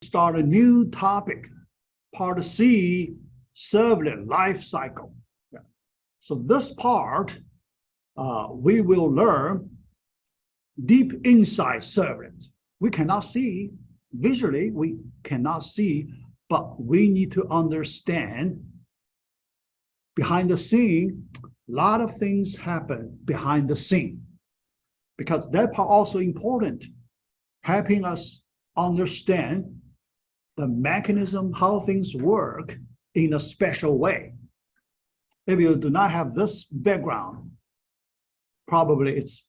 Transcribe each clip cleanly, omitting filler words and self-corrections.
Start a new topic, part C, servlet life cycle. Yeah. So this part, we will learn deep inside servlet. We cannot see, visually we cannot see, but we need to understand behind the scene, a lot of things happen behind the scene, because that part also important, helping us understand the mechanism, how things work in a special way. If you do not have this background, probably it's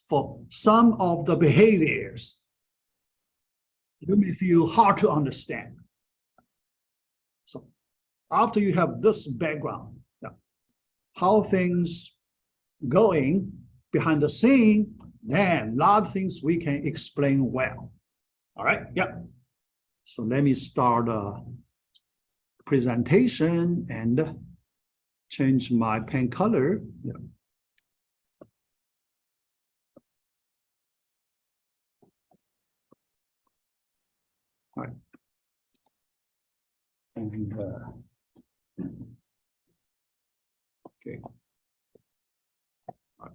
for some of the behaviors, you may feel hard to understand. So after you have this background, how things going behind the scene, then a lot of things we can explain well. All right, yeah. So let me start a presentation and change my pen color. Yeah. All right. And okay. Right.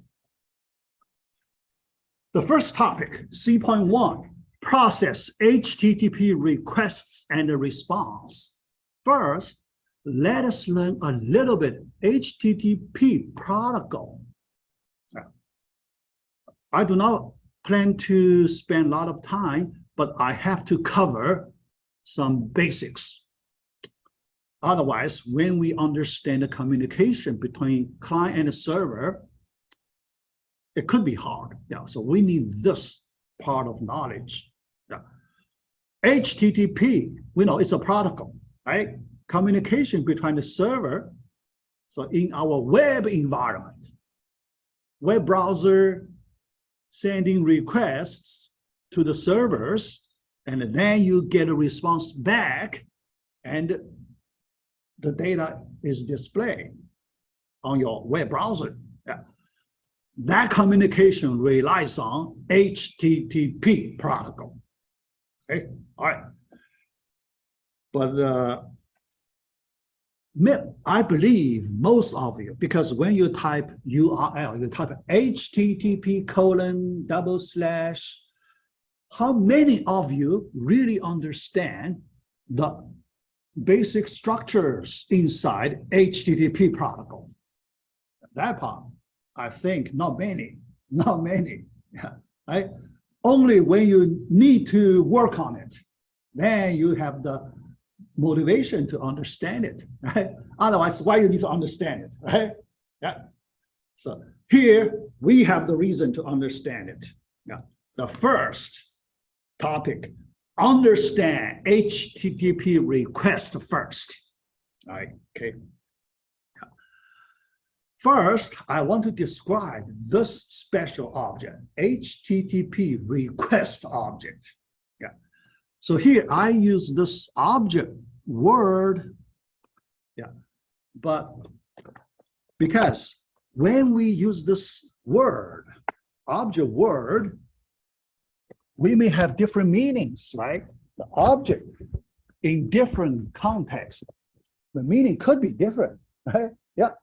The first topic, C.1. Process HTTP requests and response. First, let us learn a little bit HTTP protocol. I do not plan to spend a lot of time, but I have to cover some basics. Otherwise, when we understand the communication between client and server, it could be hard. Yeah, so we need this part of knowledge. Yeah. HTTP, we know it's a protocol, right? Communication between the server. So in our web environment, web browser sending requests to the servers, and then you get a response back, and the data is displayed on your web browser. Yeah. That communication relies on HTTP protocol. Okay, all right. But I believe most of you, because when you type URL, you type http:// how many of you really understand the basic structures inside HTTP protocol? That part, I think not many, yeah, right? Only when you need to work on it, then you have the motivation to understand it, right? Otherwise, why you need to understand it, right? Yeah. So here we have the reason to understand it. Yeah. The first topic, understand HTTP request first. All right, okay. First, I want to describe this special object, HTTP request object. Yeah. So here I use this object word. Yeah. But because when we use this word, object word, we may have different meanings, right? The object in different contexts, the meaning could be different, right? Yeah.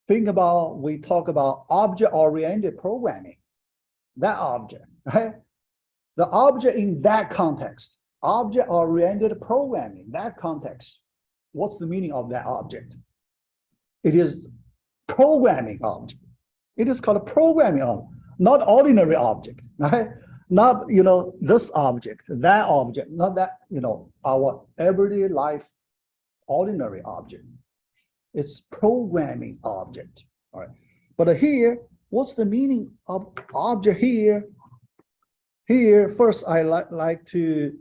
Think about, we talk about object-oriented programming, that object, right? The object in that context, object-oriented programming, that context, what's the meaning of that object? It is programming object. It is called a programming object, not ordinary object, right? Not, this object, that object, not that, our everyday life ordinary object. It's programming object. All right. But here, what's the meaning of object here? Here, first, I like to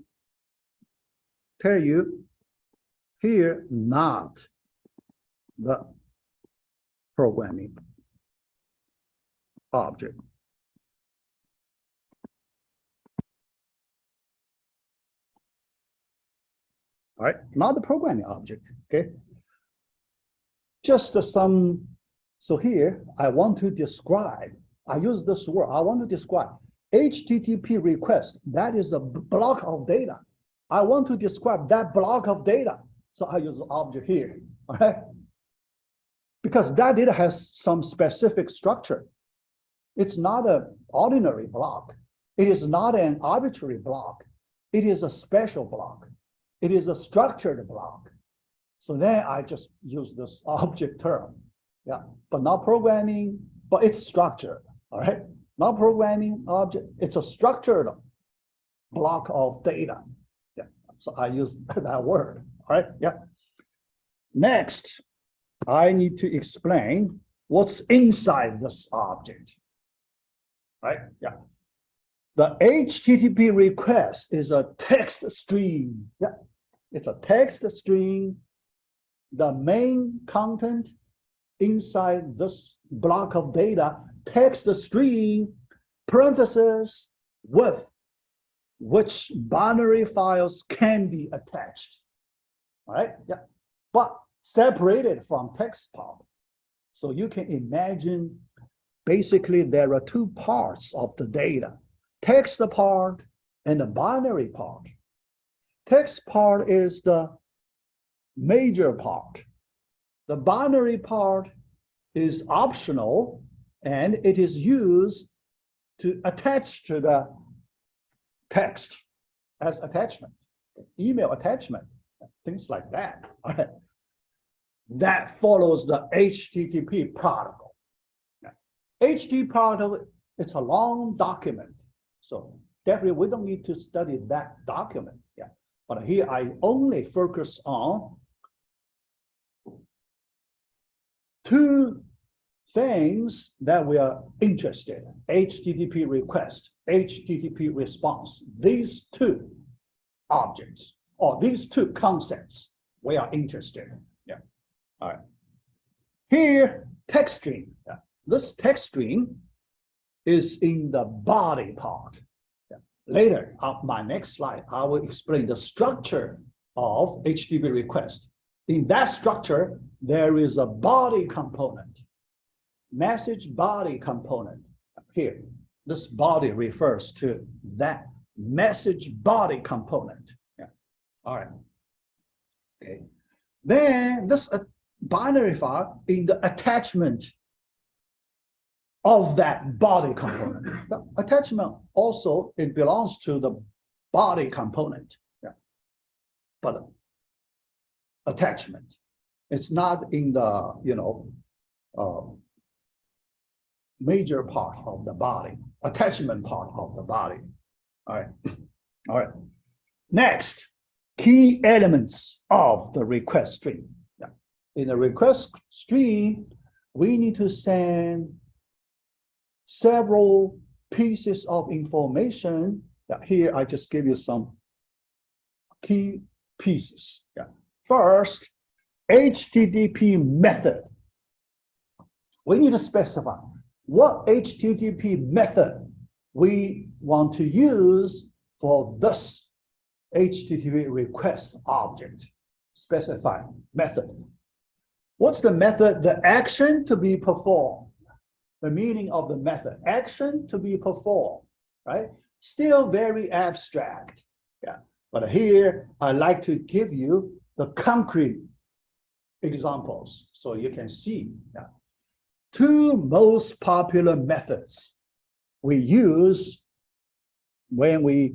tell you here, not the programming object. All right, not the programming object, okay? Just some, so here I want to describe, I use this word, I want to describe HTTP request. That is a block of data. I want to describe that block of data. So I use the object here, all right? Because that data has some specific structure. It's not an ordinary block. It is not an arbitrary block. It is a special block. It is a structured block. So then I just use this object term. Yeah, but not programming, but it's structured, all right? Not programming object, it's a structured block of data. Yeah, so I use that word, all right? Yeah. Next, I need to explain what's inside this object, right? Yeah. The HTTP request is a text string. Yeah, it's a text string. The main content inside this block of data, text string, parentheses, with which binary files can be attached. All right, yeah, but separated from text part. So you can imagine, basically there are two parts of the data, text part and the binary part. Text part is the major part. The binary part is optional and it is used to attach to the text as attachment, email attachment, things like that. All right. That follows the HTTP protocol. HTTP protocol, it's a long document. So definitely we don't need to study that document. Yeah. But here I only focus on two things that we are interested in: HTTP request, HTTP response. These two objects or these two concepts we are interested in. Yeah. All right. Here, text string. Yeah. This text string is in the body part. Yeah. Later, on my next slide, I will explain the structure of HTTP request. In that structure, there is a body component, message body component. Here, this body refers to that message body component. Yeah. All right. Okay. Then this binary file in the attachment of that body component. The attachment also, it belongs to the body component. Yeah. But attachment, it's not in the major part of the body, attachment part of the body. All right. All right. Next, key elements of the request stream. Yeah. In the request stream, we need to send several pieces of information. Yeah, here I just give you some key pieces. Yeah. First, HTTP method. We need to specify what HTTP method we want to use for this HTTP request object. Specify method. What's the method? The action to be performed. The meaning of the method, action to be performed, right? Still very abstract. Yeah. But here, I like to give you the concrete examples so you can see. Yeah. Two most popular methods we use when we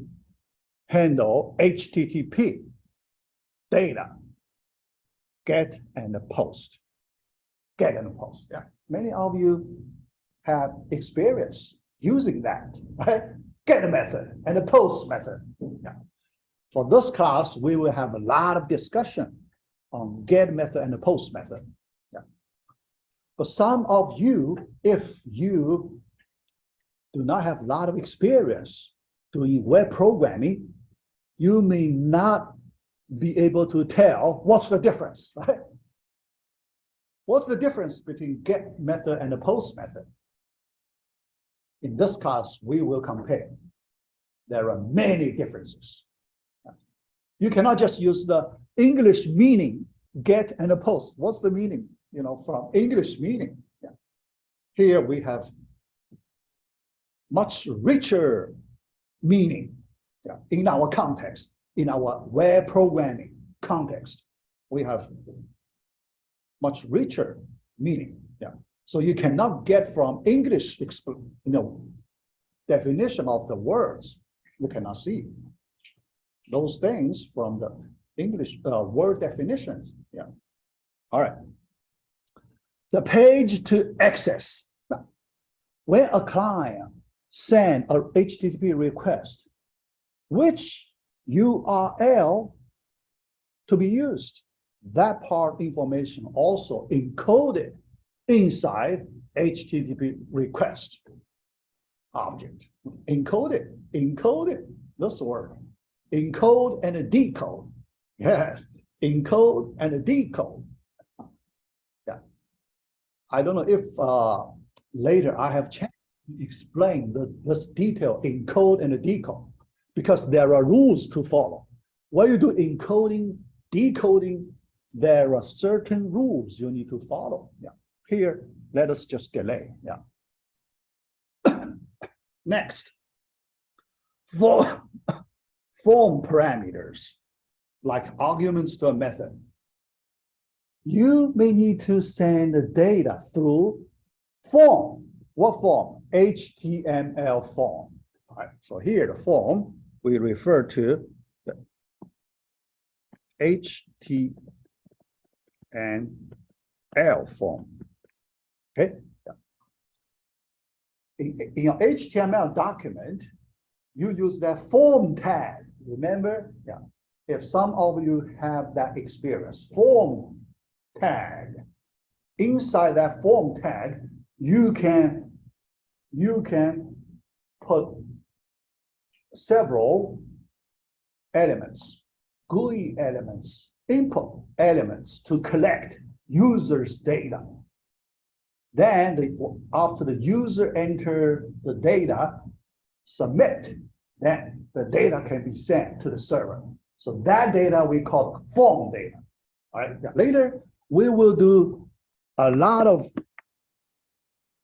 handle HTTP data: get and post. Get and post. Yeah. Many of you have experience using that, right? Get method and the post method. Yeah. For this class, we will have a lot of discussion on get method and the post method. Yeah. For some of you, if you do not have a lot of experience doing web programming, you may not be able to tell what's the difference, right? What's the difference between get method and the post method? In this class, we will compare. There are many differences. You cannot just use the English meaning, get and post. What's the meaning, from English meaning? Yeah. Here we have much richer meaning, yeah, in our context. in our web programming context, we have much richer meaning. Yeah. So you cannot get from English, definition of the words. You cannot see those things from the English word definitions. Yeah. All right. The page to access. Now, when a client sends a HTTP request, which URL to be used, that part information also encoded inside HTTP request object. Encoded, this word. Encode and decode. Yes, encode and decode. Yeah. I don't know if later I have chance to explain this detail encode and decode, because there are rules to follow. When you do encoding, decoding, there are certain rules you need to follow. Yeah. Here, let us just delay. Yeah. Next, form parameters, like arguments to a method. You may need to send the data through form. What form? HTML form. All right. So here, the form we refer to the HTML form. Okay. Yeah. In your HTML document, you use that form tag. Remember? Yeah. If some of you have that experience, form tag. Inside that form tag, you can put several elements, GUI elements, input elements to collect users' data. Then after the user enter the data, submit, then the data can be sent to the server. So that data we call form data. All right. Later, we will do a lot of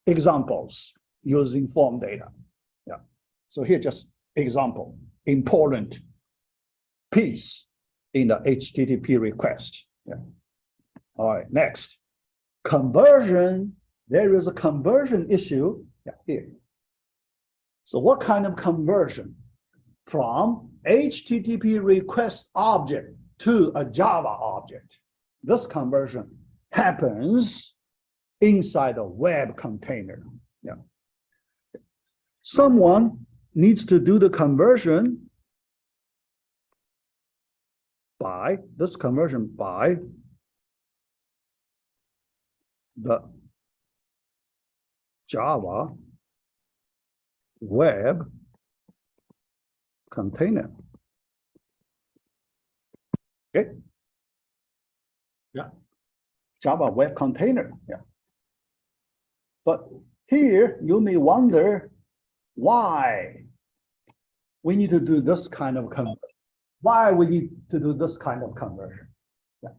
examples using form data. Yeah. So here, just example, important piece in the HTTP request. Yeah. All right. Next, conversion. There is a conversion issue. Yeah, here. So what kind of conversion? From HTTP request object to a Java object. This conversion happens inside a web container. Yeah. Someone needs to do the conversion by the Java web container. Okay. Yeah. Java web container. Yeah. But here you may wonder why we need to do this kind of conversion. Why we need to do this kind of conversion? Yeah.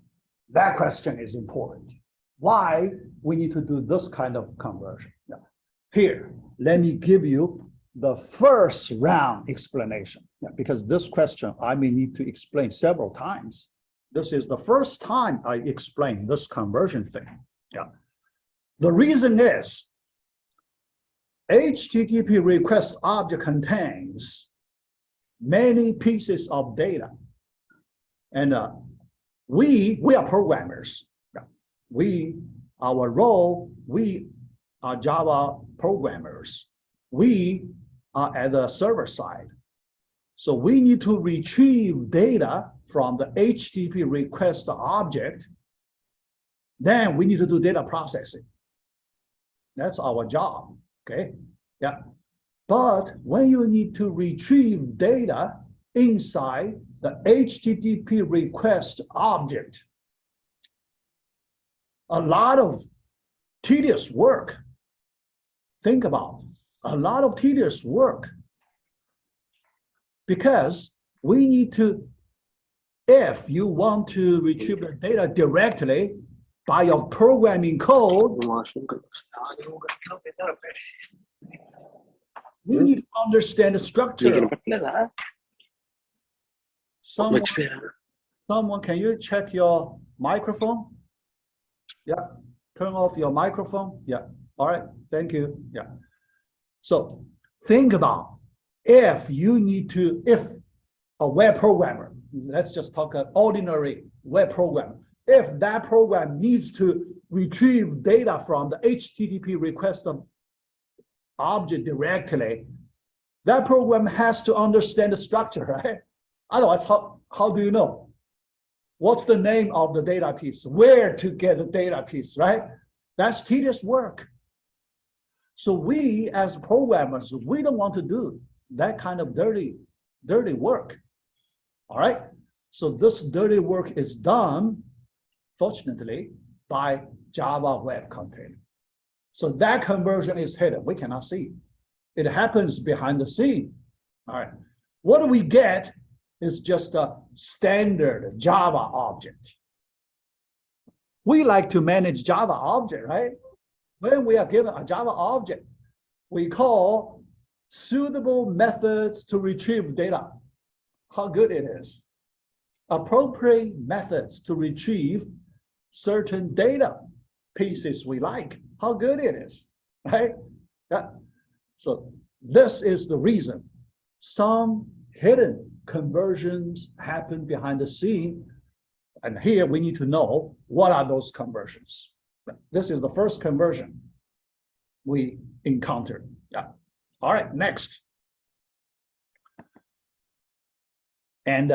That question is important. Why we need to do this kind of conversion? Yeah. Here, let me give you the first round explanation, yeah, because this question I may need to explain several times. This is the first time I explain this conversion thing. Yeah. The reason is HTTP request object contains many pieces of data, and we are programmers. Yeah. Our role, we are Java programmers. We are at the server side. So we need to retrieve data from the HTTP request object. Then we need to do data processing. That's our job, okay? Yeah. But when you need to retrieve data inside the HTTP request object, a lot of tedious work. Think about a lot of tedious work, because we need to, if you want to retrieve the data directly by your programming code, we need to understand the structure. Someone, can you check your microphone? Yeah, turn off your microphone. Yeah, all right, thank you. Yeah. So think about if a web programmer, let's just talk an ordinary web program, if that program needs to retrieve data from the HTTP request object directly, that program has to understand the structure, right? Otherwise, how do you know? What's the name of the data piece? Where to get the data piece, right? That's tedious work. So we as programmers, we don't want to do that kind of dirty work. All right. So this dirty work is done, fortunately, by Java Web Container. So that conversion is hidden. We cannot see it. It happens behind the scene. All right. What do we get is just a standard Java object. We like to manage Java object, right? When we are given a Java object, we call suitable methods to retrieve data. How good it is. Appropriate methods to retrieve certain data pieces we like. How good it is, right? Yeah. So this is the reason some hidden conversions happen behind the scene. And here we need to know what are those conversions. This is the first conversion we encountered. Yeah. All right, next. And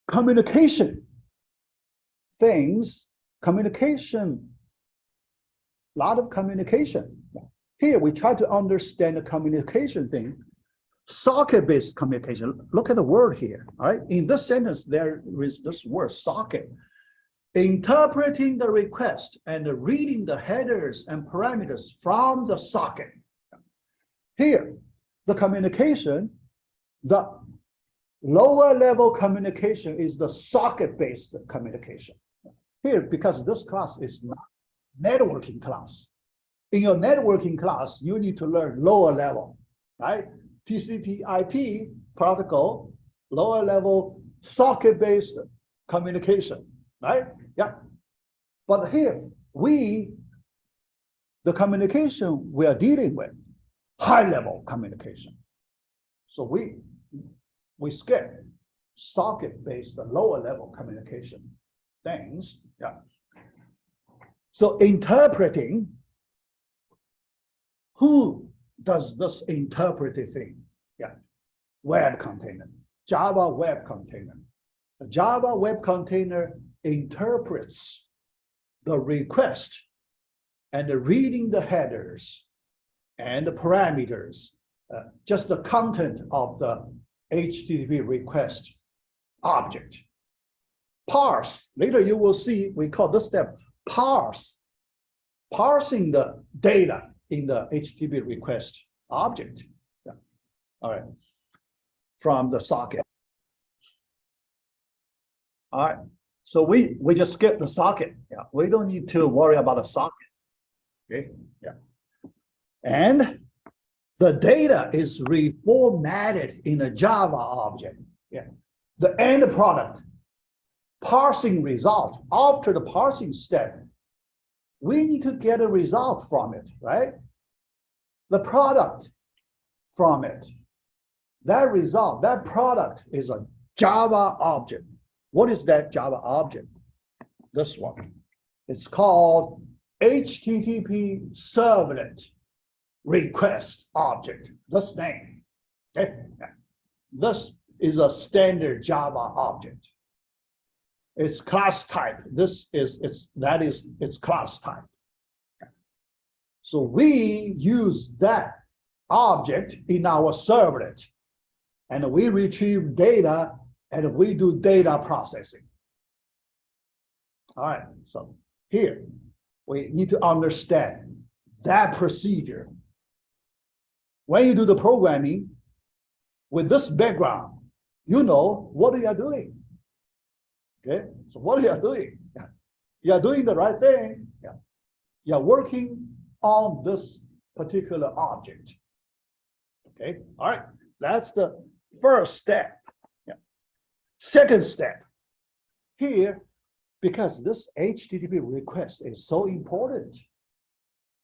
communication things, communication, a lot of communication. Here we try to understand the communication thing. Socket-based communication. Look at the word here. All right. In this sentence, there is this word socket. Interpreting the request and reading the headers and parameters from the socket. Here, the communication, the lower level communication is the socket-based communication. Here, because this class is not networking class. In your networking class, you need to learn lower level, right? TCP/IP protocol, lower level socket-based communication, right? Yeah. But here, the communication we are dealing with, high level communication. So we skip socket-based lower level communication things. Yeah. So interpreting, who does this interpretive thing? Yeah. Web container, Java Web Container. The Java Web Container interprets the request and reading the headers and the parameters, just the content of the HTTP request object. Parse, later you will see, we call this step parse, parsing the data in the HTTP request object. Yeah. All right, from the socket. All right, so we just skip the socket. Yeah, we don't need to worry about the socket. Okay, yeah. And the data is reformatted in a Java object. Yeah, the end product, parsing result. After the parsing step, we need to get a result from it, right? The product from it. That result, that product is a Java object. What is that Java object? This one. It's called HTTP Servlet request object. This name. Okay? This is a standard Java object. It's class type. That is its class type. So we use that object in our servlet, and we retrieve data and we do data processing. All right, so here we need to understand that procedure. When you do the programming with this background, you know what you are doing. Okay, so what you are doing? Yeah. You are doing the right thing. Yeah. You are working on this particular object. Okay, all right, that's the first step. second step here, because this HTTP request is so important.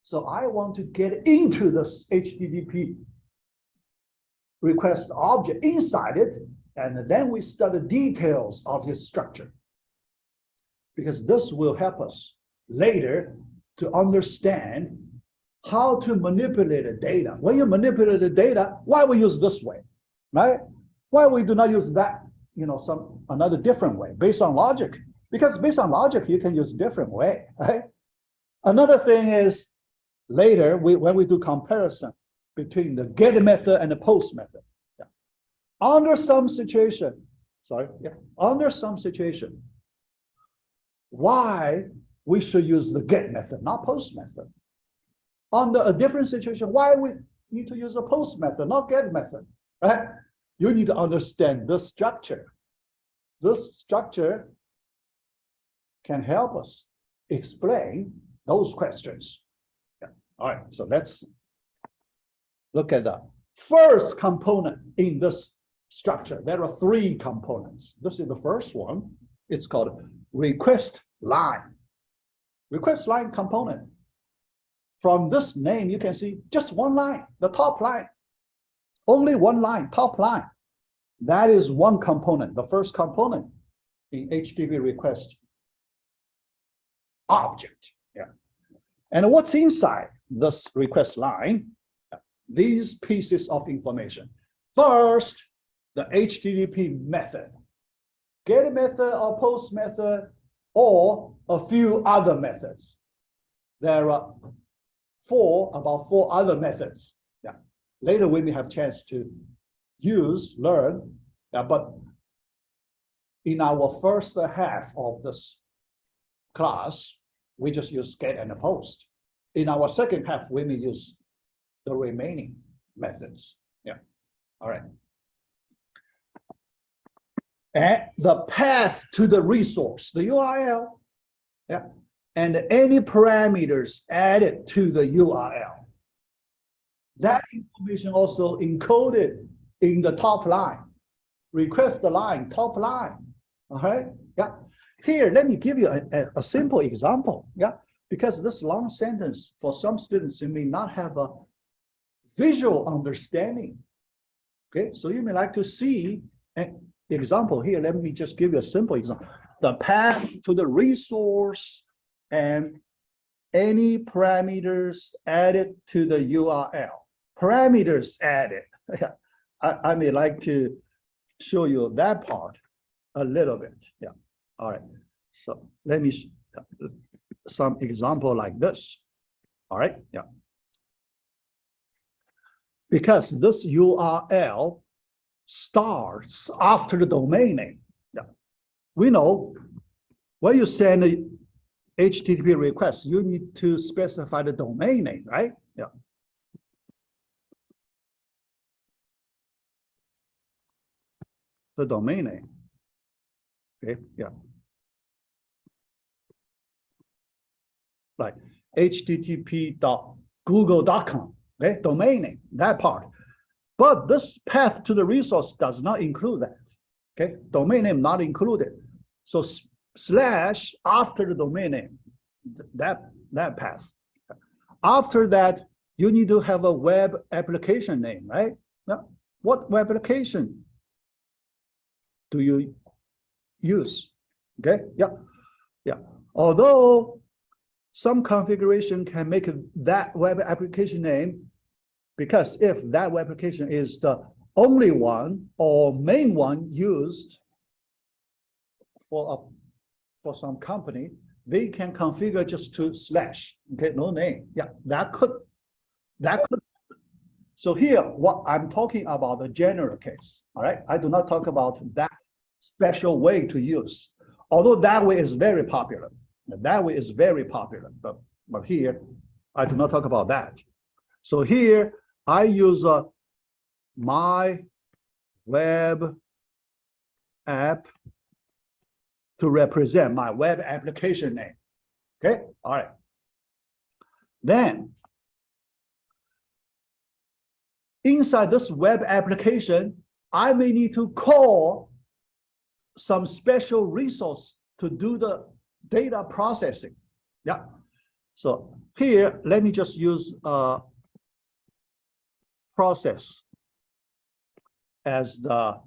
So I want to get into this HTTP request object inside it, and then we study the details of this structure. Because this will help us later to understand how to manipulate the data. When you manipulate the data, why we use this way, right? Why we do not use that, another different way based on logic? Because based on logic, you can use different way, right? Another thing is later when we do comparison between the get method and the post method. Yeah. Under some situation, why we should use the get method, not post method. Under a different situation, why we need to use a post method, not get method, right? You need to understand this structure. This structure can help us explain those questions. Yeah. All right, so let's look at the first component in this structure. There are 3 components. This is the first one. It's called request line. Request line component. From this name, you can see just one line, the top line. Only one line, top line. That is one component, the first component in HTTP request object. Yeah. And what's inside this request line? These pieces of information. First, the HTTP method. Get method or post method or a few other methods. There are about four other methods. Yeah. Later we may have chance to learn. Yeah, but in our first half of this class, we just use get and post. In our second half, we may use the remaining methods. Yeah. All right. And the path to the resource, the URL, yeah, and any parameters added to the URL. That information also encoded in the top line. Request the line, top line. All right. Yeah. Here, let me give you a simple example. Yeah. Because this long sentence, for some students, you may not have a visual understanding. Okay. So you may like to see an example here. Let me just give you a simple example. The path to the resource and any parameters added to the URL. Parameters added. Yeah. I may like to show you that part a little bit. Yeah. All right. So let me some example like this. All right. Yeah. Because this URL starts after the domain name. Yeah. We know when you send a HTTP request, you need to specify the domain name, right? Yeah. The domain name. Okay, yeah. Like http.google.com, okay, domain name, that part. But this path to the resource does not include that. Okay, domain name not included. So slash after the domain name, that path. After that, you need to have a web application name, right? Now, what web application do you use? Okay, yeah, yeah. Although some configuration can make that web application name, because if that web application is the only one or main one used for some company, they can configure just to slash. Okay, no name. Yeah, that could. So here, what I'm talking about the general case. All right, I do not talk about that special way to use. Although that way is very popular. That way is very popular, but here I do not talk about that. So here I use my web app to represent my web application name. Okay, all right. Then inside this web application, I may need to call some special resource to do the data processing. Yeah. So here, let me just use process as the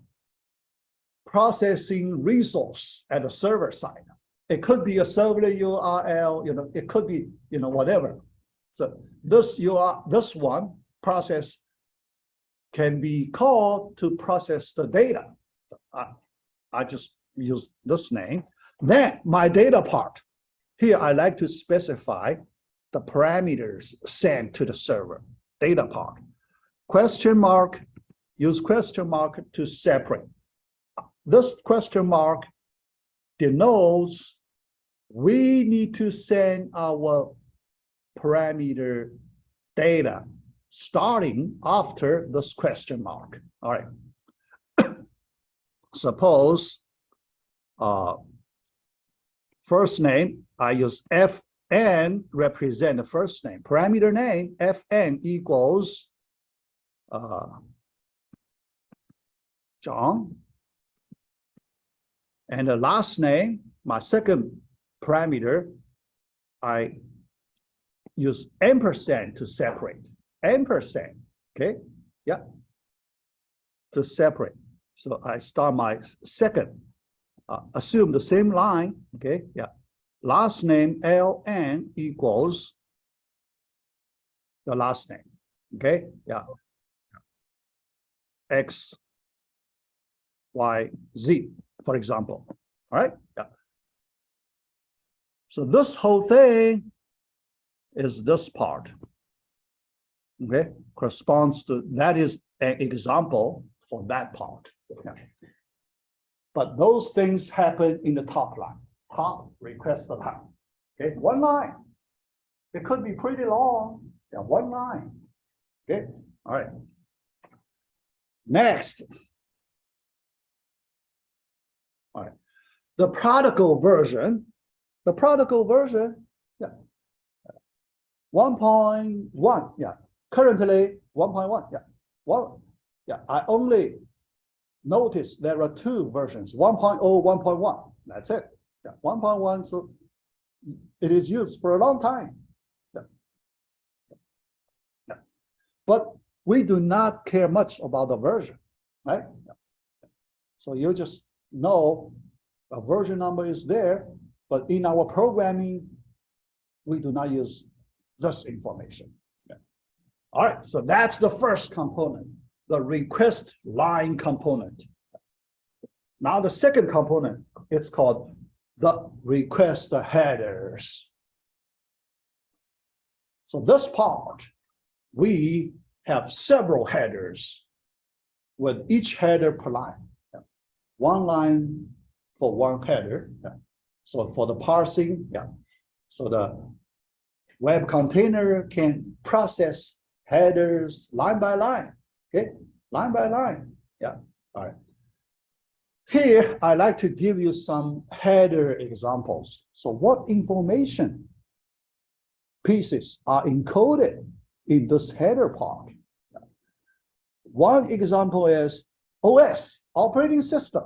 processing resource at the server side. It could be a servlet URL, it could be, whatever. So this one process can be called to process the data. So I just use this name. Then my data part. Here I like to specify the parameters sent to the server, data part. Question mark, use question mark to separate. This question mark denotes we need to send our parameter data starting after this question mark. All right. Suppose first name, I use fn represent the first name. Parameter name, fn equals John. And the last name, my second parameter, I use ampersand to separate. Ampersand, okay? Yeah, to separate. So I start my second, assume the same line, okay? Yeah. Last name, ln equals the last name, okay? Yeah. X, Y, Z, for example. All right? Yeah. So this whole thing is this part. Okay, corresponds to, that is an example for that part. Okay. But those things happen in the top line, top request line. Okay, one line. It could be pretty long. Yeah, one line. Okay, all right. Next. All right. The protocol version. The protocol version, yeah. 1.1, yeah. Currently 1.1, yeah. Well, yeah, I only noticed there are two versions, 1.0, 1.1. That's it. Yeah, 1.1, so it is used for a long time. Yeah. Yeah. But we do not care much about the version, right? Yeah. So you just know a version number is there, but in our programming, we do not use this information. Yeah. All right, so that's the first component, the request line component. Now the second component, it's called the request headers. So this part, we have several headers with each header per line. Yeah. One line for one header. Yeah. So for the parsing, yeah. So the web container can process headers line by line, okay? Line by line, yeah, all right. Here, I like to give you some header examples. So what information pieces are encoded in this header part? One example is OS, operating system.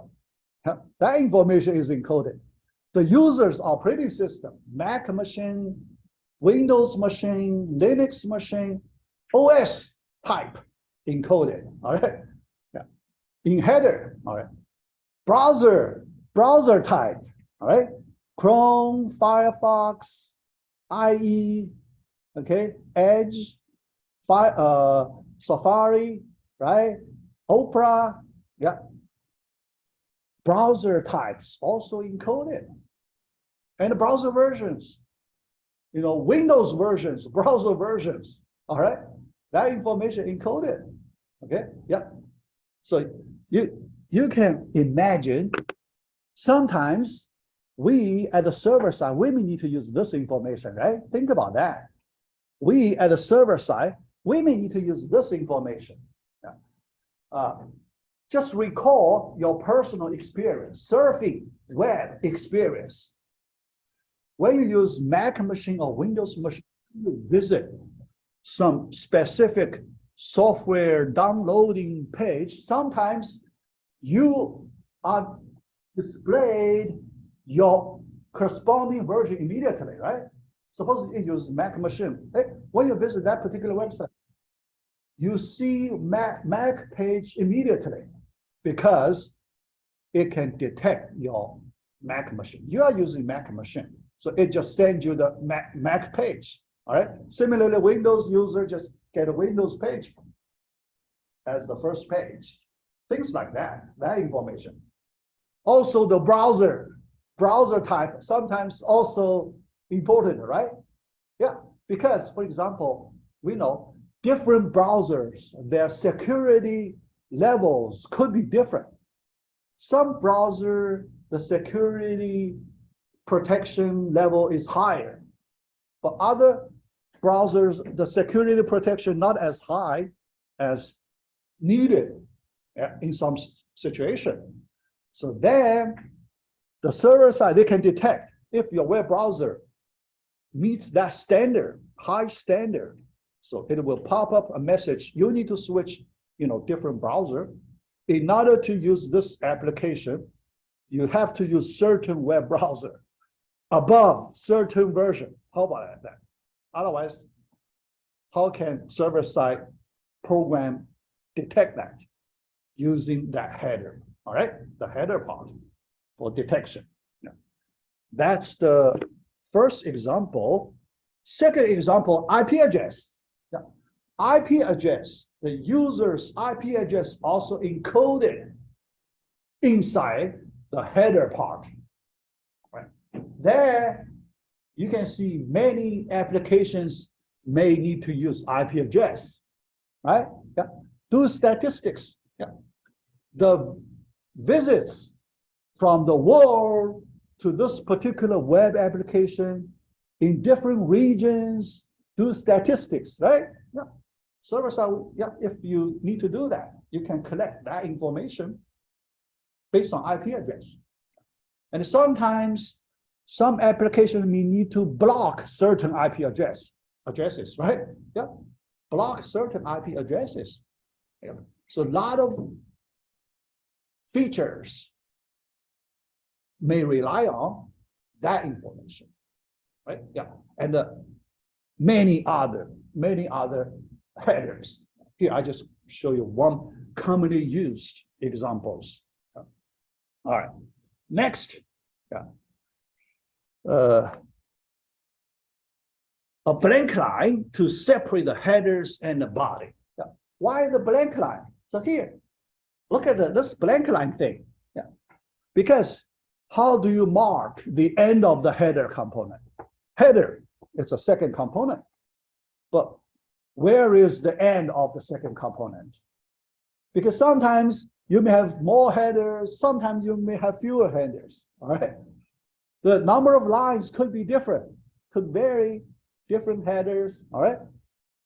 That information is encoded. The user's operating system, Mac machine, Windows machine, Linux machine, OS type encoded, all right? Yeah. In header, all right. Browser type, all right? Chrome, Firefox, IE, okay? Edge, Safari, right? Opera, yeah. Browser types also encoded. And the browser versions, Windows versions, browser versions, all right? That information encoded, okay? Yeah. So you can imagine sometimes we at the server side, we may need to use this information, right? Think about that. We at the server side, we may need to use this information. Yeah. Just recall your personal experience, surfing web experience. When you use Mac machine or Windows machine, you visit some specific software downloading page. Sometimes you are displayed your corresponding version immediately, right? Suppose you use Mac machine. Hey, when you visit that particular website, you see Mac page immediately because it can detect your Mac machine. You are using Mac machine, so it just sends you the Mac page. All right. Similarly, Windows user just get a Windows page as the first page. Things like that. That information. Also, the browser type sometimes also important, right? Yeah, because for example, we know different browsers, their security levels could be different. Some browser, the security protection level is higher, but other browsers, the security protection not as high as needed in some situation. So then the server side, they can detect if your web browser meets that standard, high standard. So it will pop up a message. You need to switch, different browser. In order to use this application, you have to use certain web browser above certain version. How about that? Otherwise, how can server-side program detect that using that header? All right, the header part for detection. Yeah. That's the first example. Second example, IP address. Yeah. IP address, the user's IP address also encoded inside the header part. Right. There, you can see many applications may need to use IP address, right? Yeah. Do statistics. Yeah. The visits from the world to this particular web application in different regions, do statistics, right? Yeah. Server side, yeah, if you need to do that, you can collect that information based on IP address. And sometimes some applications may need to block certain IP addresses, right? Yeah, block certain IP addresses. Yeah. So a lot of features may rely on that information, right? Yeah, and many other headers. Here, I just show you one commonly used examples. All right, next, yeah. A blank line to separate the headers and the body. Yeah. Why the blank line? So here, look at this blank line thing. Yeah. Because how do you mark the end of the header component? Header, it's a second component. But where is the end of the second component? Because sometimes you may have more headers, sometimes you may have fewer headers. All right. The number of lines could be different, could vary, different headers. All right.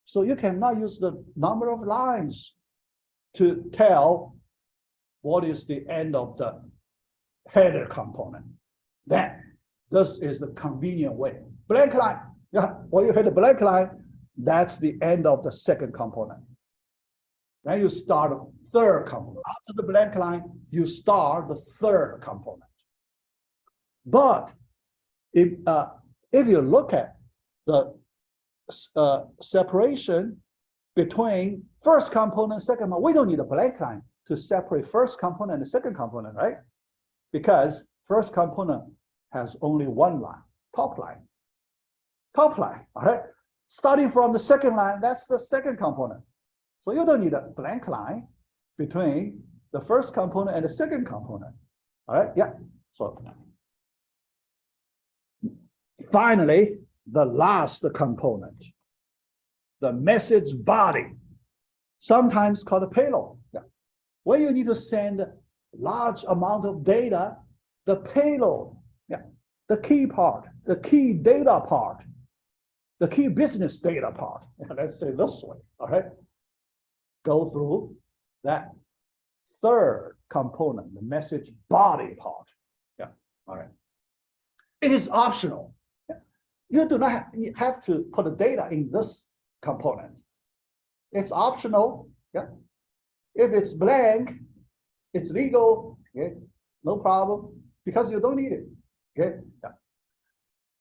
So you cannot use the number of lines to tell what is the end of the header component. Then this is the convenient way. Blank line. Yeah, when you hit the blank line, that's the end of the second component. Then you start a third component. After the blank line, you start the third component. But if you look at the separation between first component and second component, we don't need a blank line to separate first component and the second component, right? Because first component has only one line, top line, all right? Starting from the second line, that's the second component. So you don't need a blank line between the first component and the second component, all right? Yeah, so finally, the last component, the message body, sometimes called a payload. Yeah. When you need to send large amount of data, the payload, yeah, the key part, the key data part, the key business data part, let's say this way, all right, go through that third component, the message body part. Yeah, all right. It is optional. You do not have to put the data in this component. It's optional. Yeah. If it's blank, it's legal. Okay, no problem. because you don't need it. Okay. Yeah.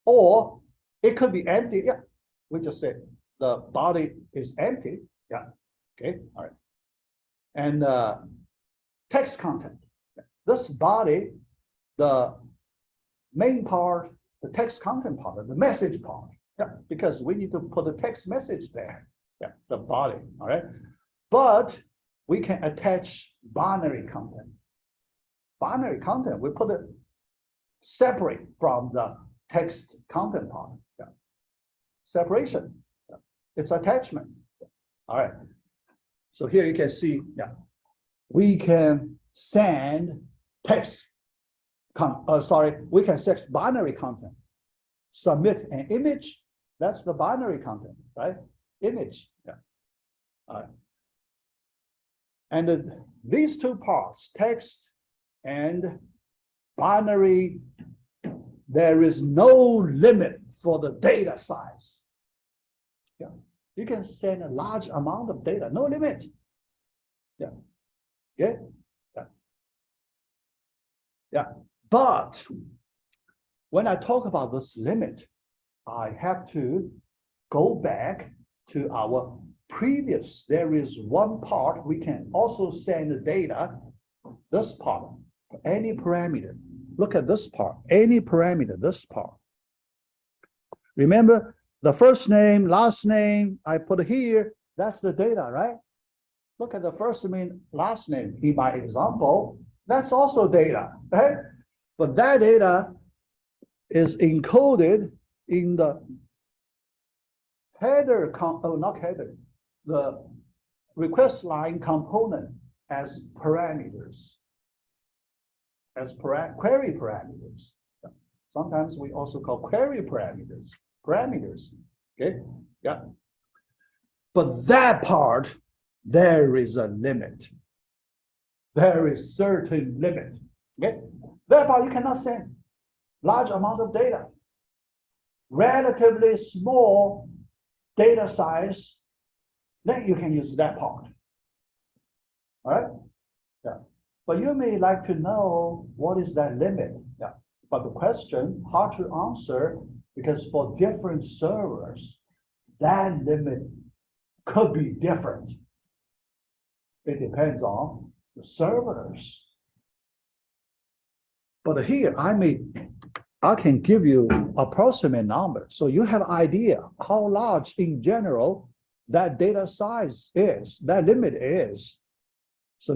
Or it could be empty. Yeah. We just said the body is empty. Yeah. Okay. All right. And text content. This body, the main part, the text content part, the message part. Yeah. Because we need to put the text message there. Yeah. The body. All right. But we can attach binary content. Binary content, we put it separate from the text content part. Yeah. Separation. Yeah. It's attachment. Yeah. All right. So here you can see, yeah, we can send text. We can set binary content. Submit an image. That's the binary content, right? Image. Yeah. All right. And these two parts, text and binary, there is no limit for the data size. Yeah. You can send a large amount of data, no limit. Yeah. Okay. Yeah. Yeah. But when I talk about this limit, I have to go back to our previous. There is one part we can also send the data, this part, any parameter. Look at this part, any parameter, this part. Remember the first name, last name, I put here, that's the data, right? Look at the first name, last name in my example, that's also data, right? But that data is encoded in the header, not header, the request line component as parameters, as query parameters. Sometimes we also call query parameters, okay? Yeah. But that part, there is a limit. There is certain limit, okay? That part you cannot send large amount of data. Relatively small data size, then you can use that part. All right? Yeah. But you may like to know what is that limit. Yeah. But the question hard to answer because for different servers, that limit could be different. It depends on the servers. But here I can give you approximate number. So you have idea how large in general that data size is, that limit is. So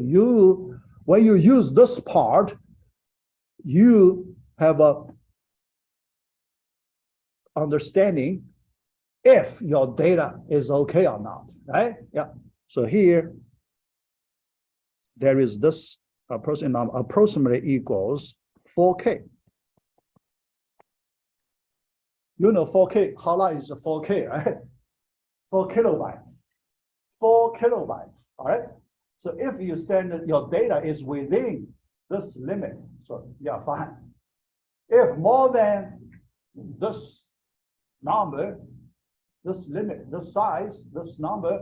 when you use this part, you have a understanding if your data is okay or not, right? Yeah. So here, there is this approximately equals 4K. You know 4K, how large is the 4K, right? 4 kilobytes. 4 kilobytes, all right? So if you send your data is within this limit, so yeah, fine. If more than this number, this limit, this size, this number,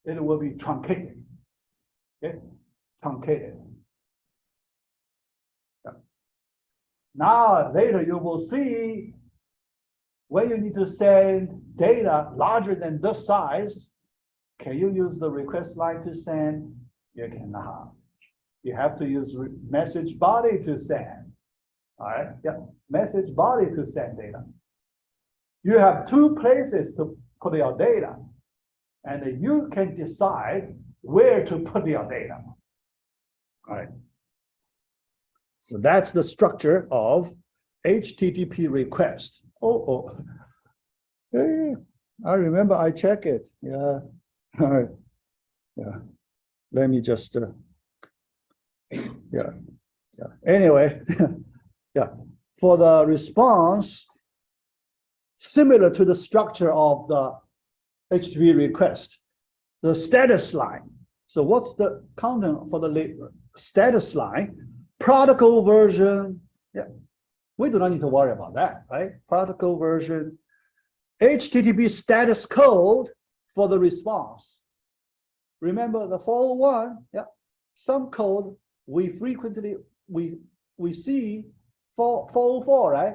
it will be truncated. Okay, truncated. Yeah. Now later you will see when you need to send data larger than this size, can you use the request line to send? You cannot. You have to use message body to send. All right, yeah, message body to send data. You have two places to put your data, and you can decide where to put your data. All right. So that's the structure of HTTP request. Hey, I remember I check it. Yeah. All right. Yeah. Let me just. Yeah. Anyway, yeah. For the response, similar to the structure of the HTTP request, the status line. So what's the content for the status line? Protocol version. Yeah. We do not need to worry about that, right? Protocol version, HTTP status code for the response. Remember the 401, yeah. Some code we frequently we see 404, right?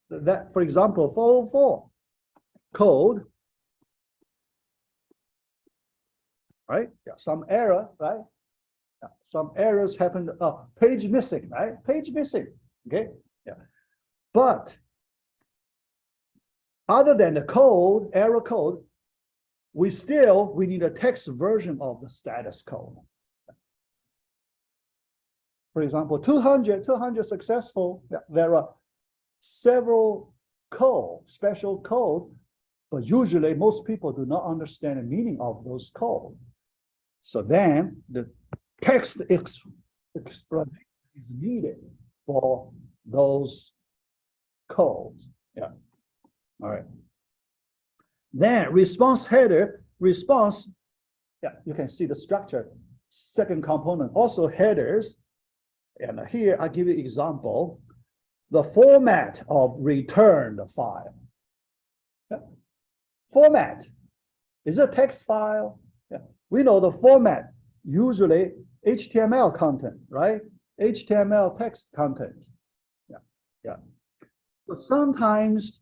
That, for example, 404 code, right? Yeah, some error, right? Yeah, some errors happened. Page missing, right? Page missing. Okay. Yeah. But other than the code, error code, we need a text version of the status code. For example, 200 successful. Yeah, there are several special code, but usually most people do not understand the meaning of those code. So then the text explanation is needed for those codes. Yeah. All right. Then response header, response, yeah, you can see the structure. Second component, also headers. And here I give you an example. The format of return the file. Yeah. Format is a text file. Yeah. We know the format, usually HTML content, right? HTML text content. Yeah, yeah. But sometimes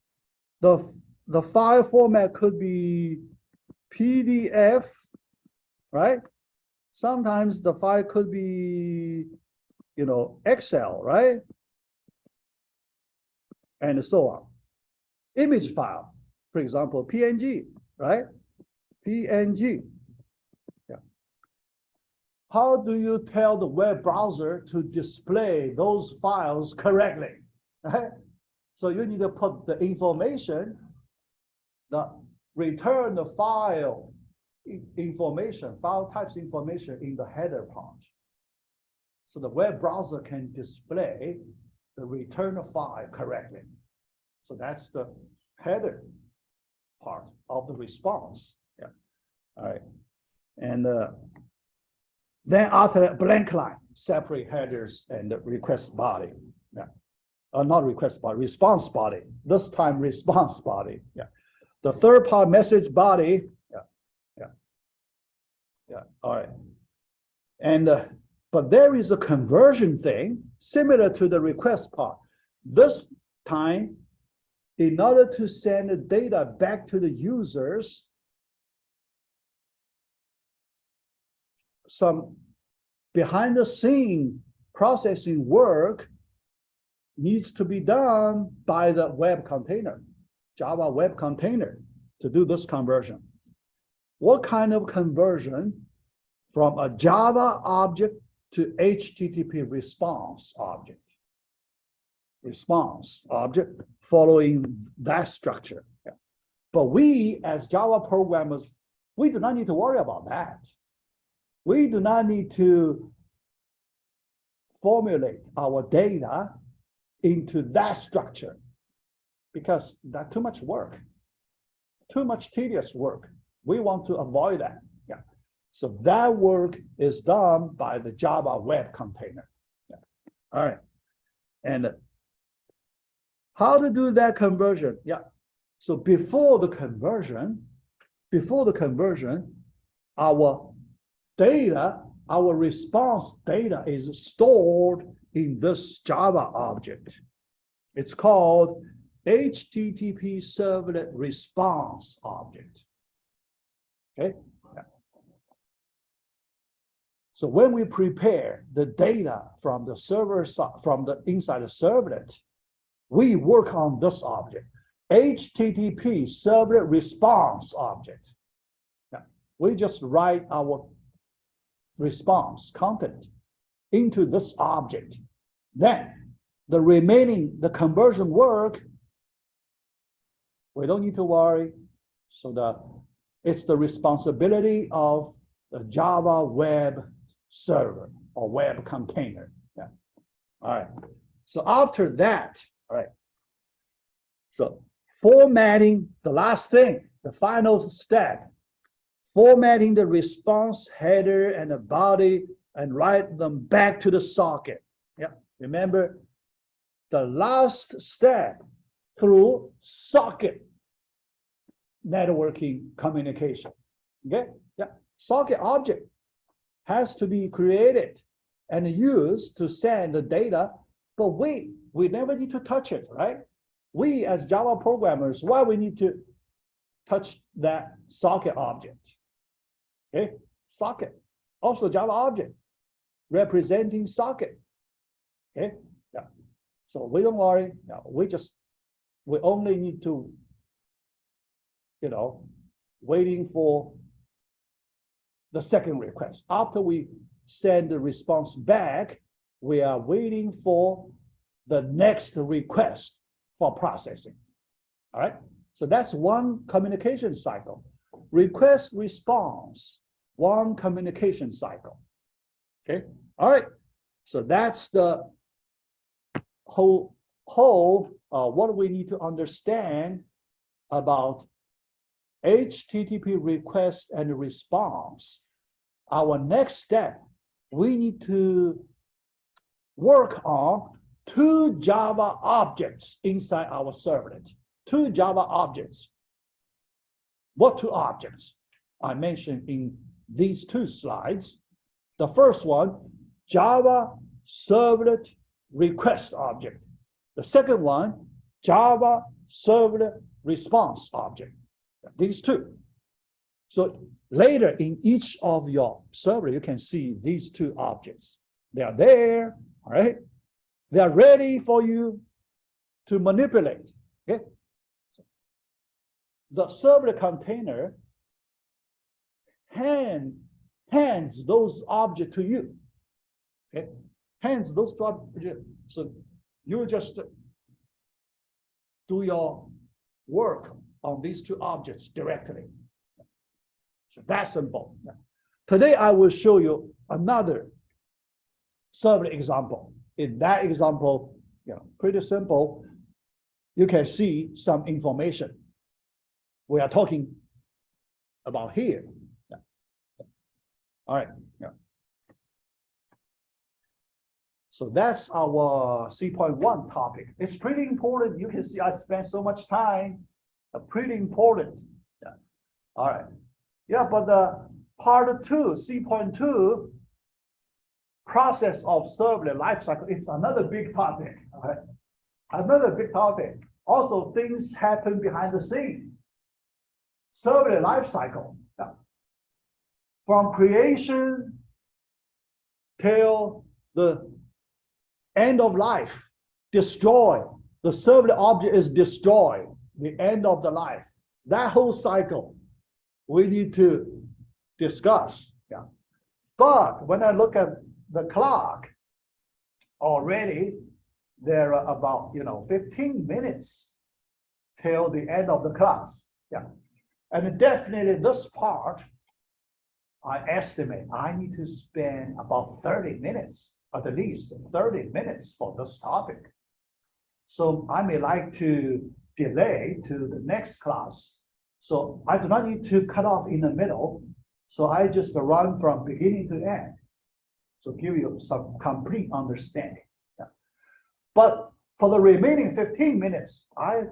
the file format could be PDF, right? Sometimes the file could be, Excel, right? And so on. Image file, for example, PNG, right? PNG. Yeah. How do you tell the web browser to display those files correctly, right? So you need to put the information, the return the file information, file types information in the header part. So the web browser can display the return file correctly. So that's the header part of the response. Yeah. All right. And then after that, blank line, separate headers and the request body. Yeah. Not request body, response body. This time response body. Yeah. The third part, message body. Yeah. Yeah. Yeah. All right. And but there is a conversion thing similar to the request part. This time, in order to send the data back to the users, some behind the scene processing work needs to be done by the web container, Java web container, to do this conversion. What kind of conversion from a Java object to HTTP response object? Response object following that structure. Yeah. But we, as Java programmers, we do not need to worry about that. We do not need to formulate our data into that structure because that's too much work, too much tedious work. We want to avoid that. Yeah. So that work is done by the Java web container. Yeah. All right. And how to do that conversion? Yeah. So before the conversion, our data, our response data is stored in this Java object. It's called HTTP Servlet response object. Okay. Yeah. So when we prepare the data from the server side, from the inside the servlet, we work on this object, HTTP Servlet response object. Yeah. We just write our response content into this object. Then the remaining, the conversion work, we don't need to worry. So it's the responsibility of the Java web server or web container. Yeah. All right. So after that, all right. So formatting, the last thing, the final step, formatting the response header and the body and write them back to the socket. Yeah. Remember the last step through socket networking communication. Okay. Yeah. Socket object has to be created and used to send the data, but we we never need to touch it, right? We as Java programmers, why we need to touch that socket object? Okay, socket, also Java object representing socket. Okay, yeah. So we don't worry. No, we only need to, waiting for the second request. After we send the response back, we are waiting for the next request for processing. All right. So that's one communication cycle. Request response, one communication cycle. Okay. All right. So that's the whole what we need to understand about HTTP request and response. Our next step, we need to work on two Java objects inside our servlet. Two Java objects. What two objects? I mentioned in these two slides. The first one, Java servlet request object. The second one, Java servlet response object. These two. So later in each of your server, you can see these two objects. They are there, all right? They are ready for you to manipulate, okay? So the servlet container hands those objects to you, okay? Hands those objects. So you just do your work on these two objects directly. So that's simple. Today I will show you another servlet example. In that example, pretty simple. You can see some information we are talking about here. All right. So that's our C.1 topic. It's pretty important. You can see I spent so much time. Pretty important. All right. Yeah, but the part 2, C.2, process of servlet lifecycle, it's another big topic. All right. Another big topic. Also, things happen behind the scene. Servlet lifecycle. From creation till the end of life, destroy. The servlet object is destroyed, the end of the life. That whole cycle we need to discuss. Yeah. But when I look at the clock, already there are about 15 minutes till the end of the class. Yeah. And definitely this part, I estimate I need to spend about 30 minutes, at least 30 minutes for this topic. So I may like to delay to the next class. So I do not need to cut off in the middle. So I just run from beginning to end. So give you some complete understanding. Yeah. But for the remaining 15 minutes, I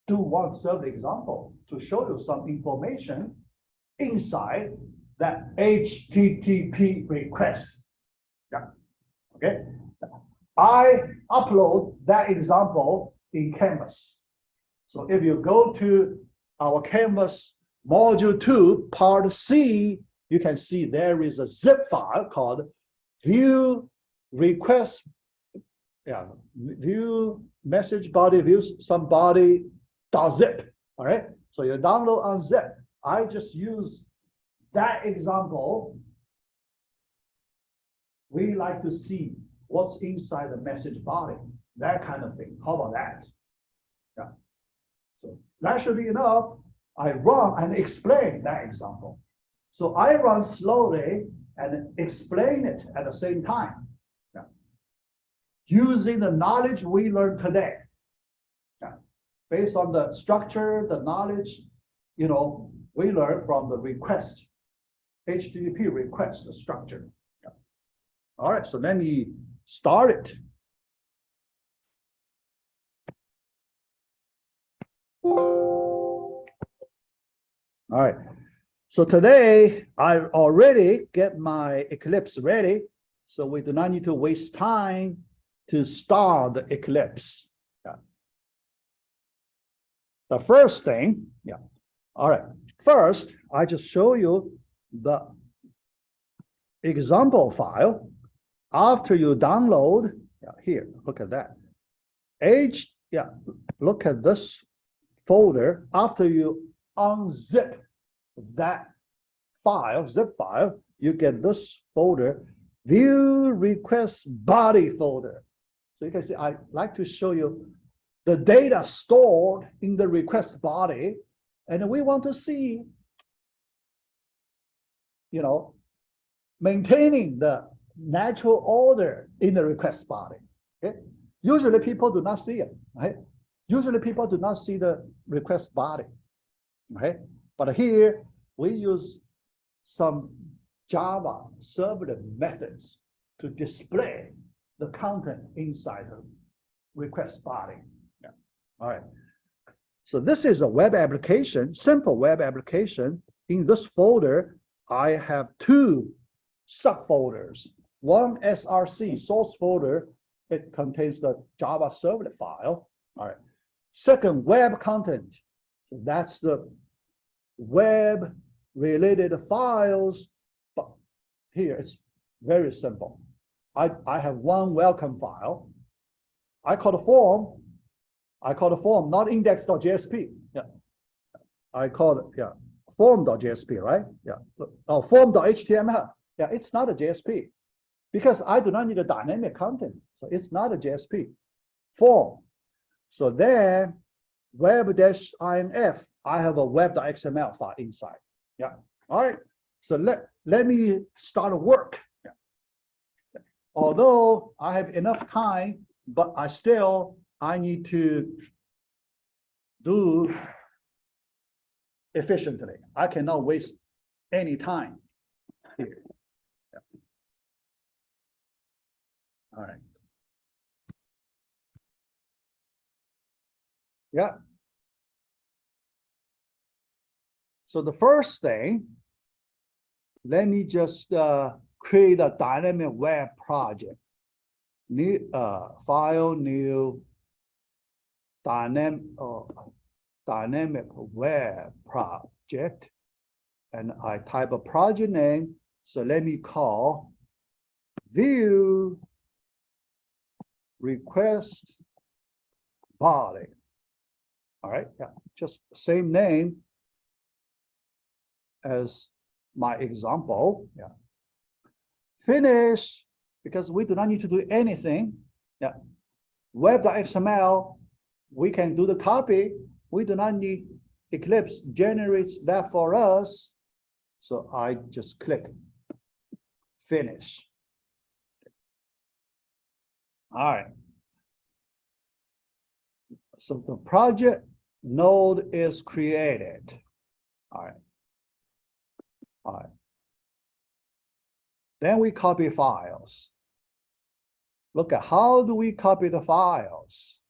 do one servlet example to show you some information inside that HTTP request. Yeah. Okay. I upload that example in Canvas. So if you go to our Canvas Module2PartC, you can see there is a zip file called view request, view message body views somebody.zip. All right. So you download on zip. I just use that example. We like to see what's inside the message body, that kind of thing. How about that? Yeah. So that should be enough. I run and explain that example. So I run slowly and explain it at the same time. Yeah. Using the knowledge we learned today. Yeah. Based on the structure, the knowledge, we learned from the request, HTTP request structure. Yeah. All right, so let me start it. All right, so today I already get my Eclipse ready, so we do not need to waste time to start the Eclipse. Yeah. The first thing, yeah. All right. First, I just show you the example file. After you download, yeah, here, look at that. Yeah, look at this folder. After you unzip that file, zip file, you get this folder, view request body folder. So you can see, I like to show you the data stored in the request body, and we want to see, you know, maintaining the natural order in the request body. Okay? Usually people do not see it, right? Usually people do not see the request body, right? But here we use some Java servlet methods to display the content inside the request body. Yeah. All right. So this is a web application, simple web application. In this folder, I have two subfolders. One SRC source folder, it contains the Java servlet file. All right. Second, web content. That's the web related files. But here it's very simple. I have one welcome file. I call the form. Not index.jsp. Yeah. I call it, yeah, form.jsp, right? Yeah. Oh, form.html. Yeah, it's not a JSP because I do not need a dynamic content. So it's not a JSP. Form. So then web-inf, I have a web.xml file inside. Yeah. All right. So let me start work. Yeah. Although I have enough time, but I need to do efficiently. I cannot waste any time here. Yeah. All right. Yeah. So the first thing, let me just create a dynamic web project. New file, new dynamic web project, and I type a project name. So let me call view request body. All right, yeah, just same name as my example. Yeah. Finish, because we do not need to do anything. Yeah. Web.xml, we can do the copy. We do not need Eclipse generates that for us. So I just click finish. All right. So the project node is created. All right. All right. Then we copy files. Look at how do we copy the files?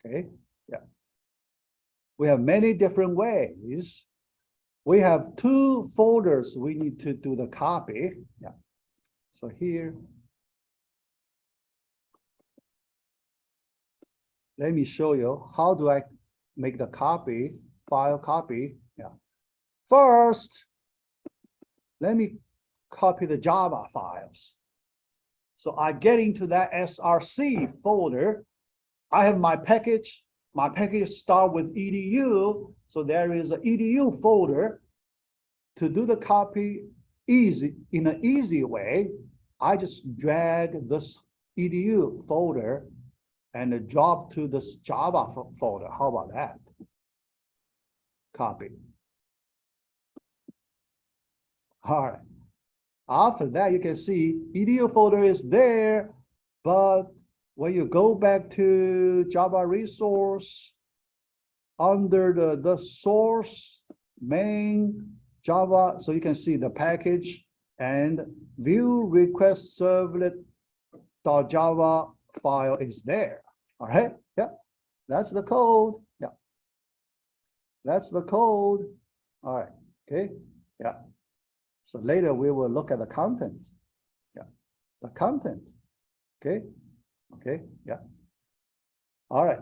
Okay. Yeah. We have many different ways. We have two folders we need to do the copy. Yeah. So here, let me show you how do I make the copy, file copy. Yeah. First, let me copy the Java files. So I get into that SRC folder. I have my package. My package start with edu. So there is an edu folder. To do the copy in an easy way, I just drag this edu folder and drop to this Java folder. How about that? Copy. All right. After that, you can see edu folder is there, but when you go back to Java resource, under the source main Java, so you can see the package and view request servlet.java file is there. All right. Yeah. That's the code. Yeah. That's the code. All right. Okay. Yeah. So later we will look at the content. Yeah. The content. Okay. Okay, yeah. All right.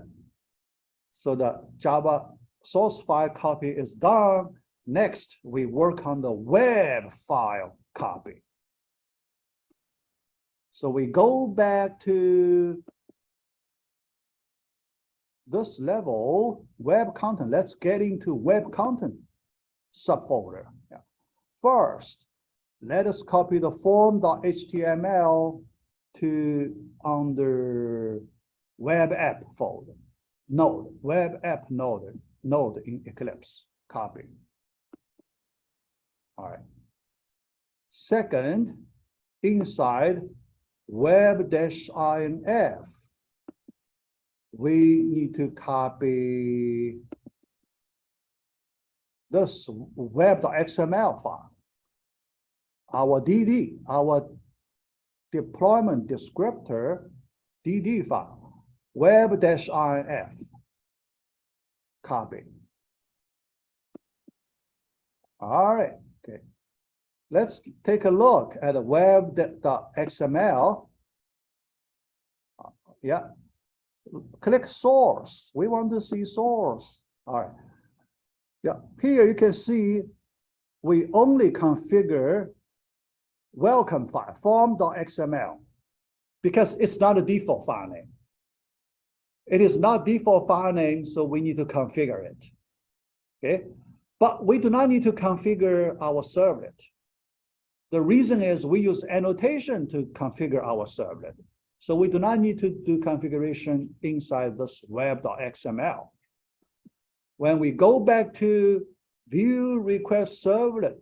So the Java source file copy is done. Next, we work on the web file copy. So we go back to this level, web content. Let's get into web content subfolder. Yeah. First, let us copy the form.html to under web app folder. Node, web app node in Eclipse, copy. All right. Second, inside web-inf, we need to copy this web.xml file, our DD, our deployment descriptor DD file, web-inf, copy. All right, okay. Let's take a look at the web.xml. Yeah, click source. We want to see source. All right. Yeah, here you can see we only configure welcome file, form.xml, because it's not a default file name. It is not default file name, so we need to configure it. Okay, but we do not need to configure our servlet. The reason is we use annotation to configure our servlet. So we do not need to do configuration inside this web.xml. When we go back to view request servlet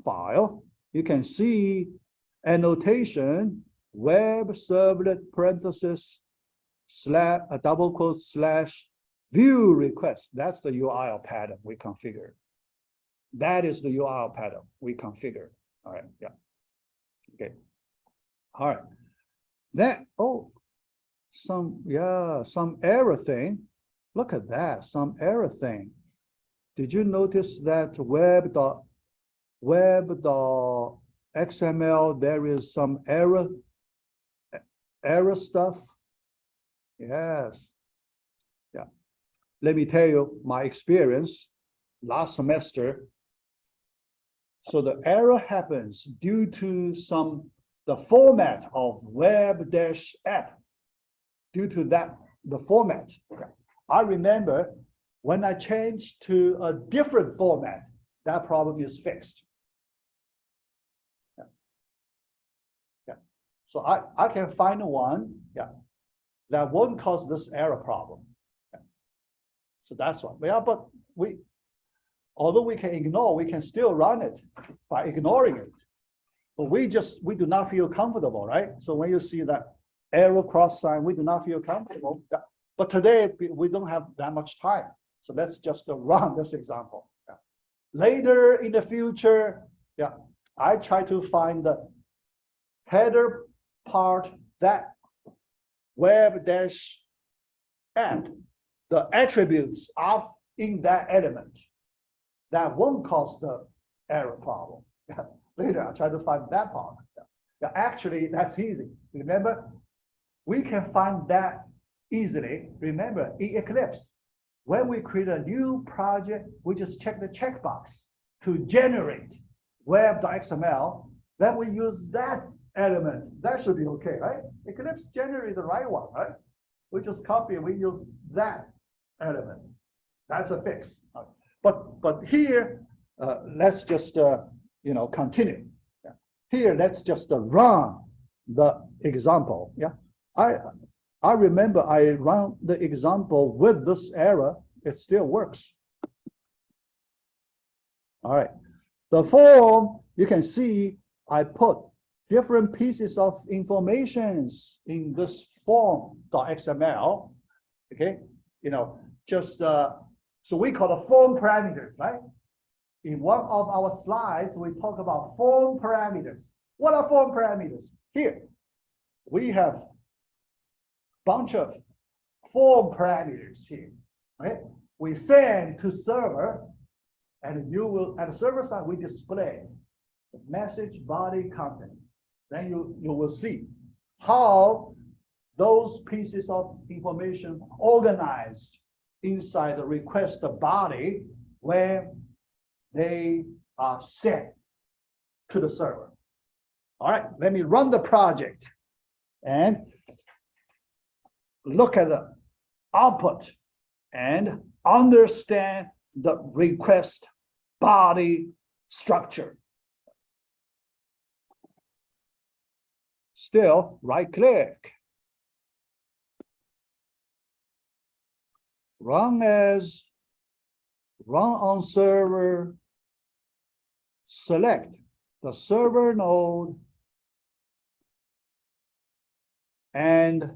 file, you can see annotation web servlet parenthesis slash double quote slash view request. That's the URL pattern we configure. That is the URL pattern we configure. All right, yeah. Okay. All right. Then, oh, some error thing. Look at that, some error thing. Did you notice that web.xml, there is some error stuff? Yes. Yeah. Let me tell you my experience last semester. So the error happens due to the format of web-app. Due to that, the format. I remember when I changed to a different format, that problem is fixed. Yeah. Yeah. So I can find one, yeah, that won't cause this error problem. Yeah. So that's one. Yeah, but although we can ignore, we can still run it by ignoring it. But we do not feel comfortable, right? So when you see that arrow cross sign, we do not feel comfortable. Yeah. But today we don't have that much time. So let's just run this example. Yeah. Later in the future, yeah, I try to find the header part that web-app, the attributes of in that element that won't cause the error problem. Yeah. Later, I try to find that part. Yeah. Actually, that's easy. Remember, we can find that easily. Remember, in Eclipse, when we create a new project, we just check the checkbox to generate web.xml. Then we use that element. That should be okay, right? Eclipse generate the right one, right? We just copy and we use that element. That's a fix. But here, let's just continue. Yeah. Here, let's just run the example. Yeah, I remember I ran the example with this error. It still works. All right. The form, you can see I put different pieces of information in this form.xml. Okay, so we call the form parameters, right? In one of our slides, we talk about form parameters. What are form parameters? Here, we have a bunch of form parameters here, right? We send to server, and you will, at the server side, we display the message body content. Then you will see how those pieces of information organized inside the request body when they are sent to the server. All right, let me run the project and look at the output and understand the request body structure. Still, right click. Run on server, select the server node, and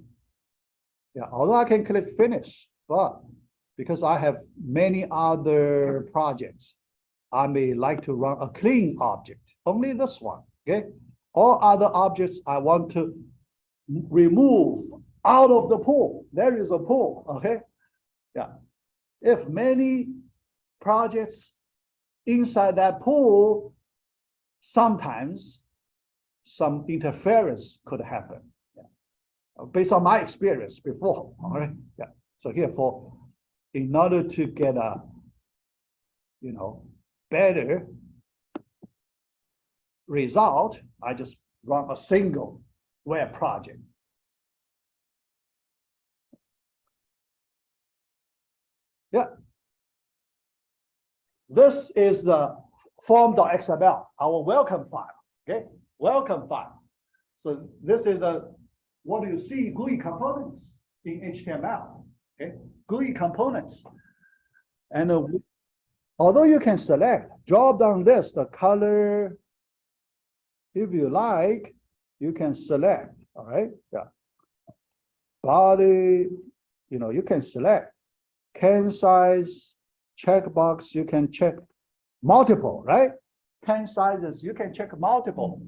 yeah, although I can click finish, but because I have many other projects, I may like to run a clean object, only this one, okay? All other objects I want to remove out of the pool. There is a pool, okay? Yeah. If many projects inside that pool, sometimes some interference could happen. Yeah. Based on my experience before, all right? Yeah. So here in order to get a, better result, I just run a single web project. Yeah. This is the form.xml, our welcome file. Okay, welcome file. So this is what you see GUI components in HTML. Okay, GUI components. And although you can select, drop down this, the color, if you like, you can select, all right? Yeah. Body, you can select. Can size, checkbox, you can check multiple, right? Can sizes, you can check multiple,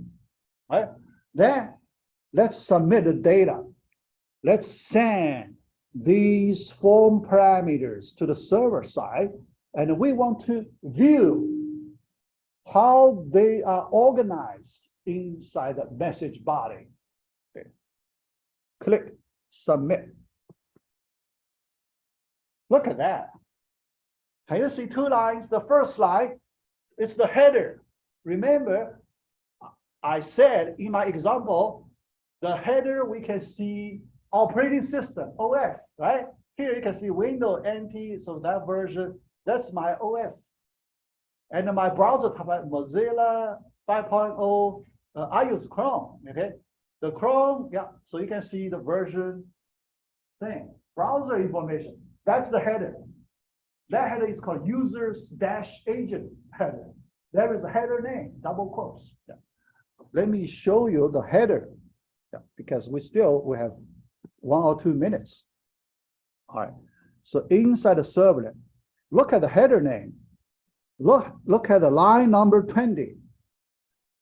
right? Then let's submit the data. Let's send these form parameters to the server side, and we want to view how they are organized inside the message body. Okay. Click submit. Look at that. Can you see two lines? The first line is the header. Remember, I said in my example, the header we can see operating system, OS, right? Here you can see Windows NT, so that version, that's my OS. And my browser type, Mozilla 5.0, I use Chrome, okay? The Chrome, yeah, so you can see the version thing, browser information. That's the header. That header is called users-agent header. There is a header name, double quotes. Yeah. Let me show you the header, yeah, because we have 1 or 2 minutes. All right. So inside the servlet, look at the header name. Look at the line number 20.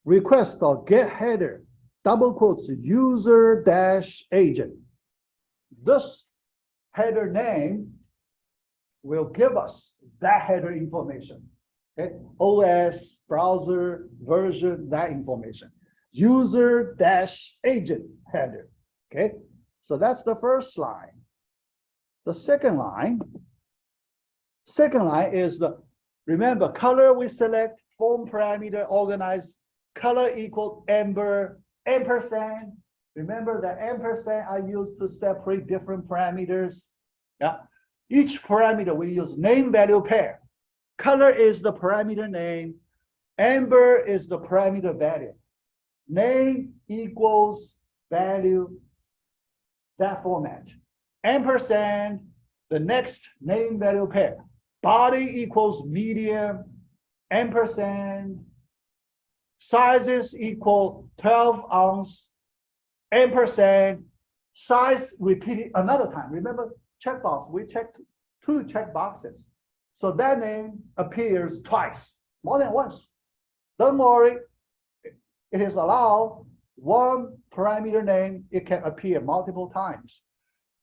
Request or get header, double quotes, user-agent. This header name will give us that header information. Okay? OS, browser, version, that information. User-agent header. Okay? So that's the first line. The second line is remember, color we select, form parameter organized, color equal amber, ampersand. Remember that ampersand I used to separate different parameters. Yeah. Each parameter we use name value pair. Color is the parameter name. Amber is the parameter value. Name equals value, that format. Ampersand, the next name value pair. Body equals medium, ampersand. Sizes equal 12 ounce, ampersand. Size repeated another time. Remember, checkbox, we checked 2 checkboxes. So that name appears twice, more than once. Don't worry, it is allowed one parameter name, it can appear multiple times.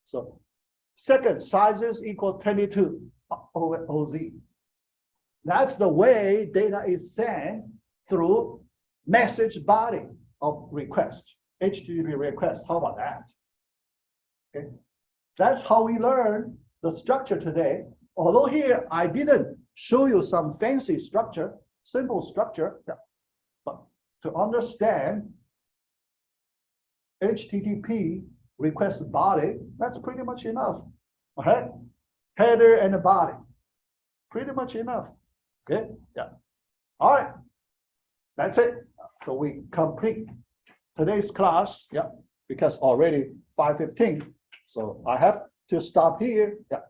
So second, sizes equal 22 OZ. That's the way data is sent through message body of request, HTTP request. How about that? Okay, that's how we learn the structure today. Although here I didn't show you some fancy structure, simple structure, but to understand HTTP request body, that's pretty much enough. All right, header and a body, pretty much enough. Okay, yeah. All right, that's it. So we complete today's class, yeah, because already 5:15. So I have to stop here. Yeah.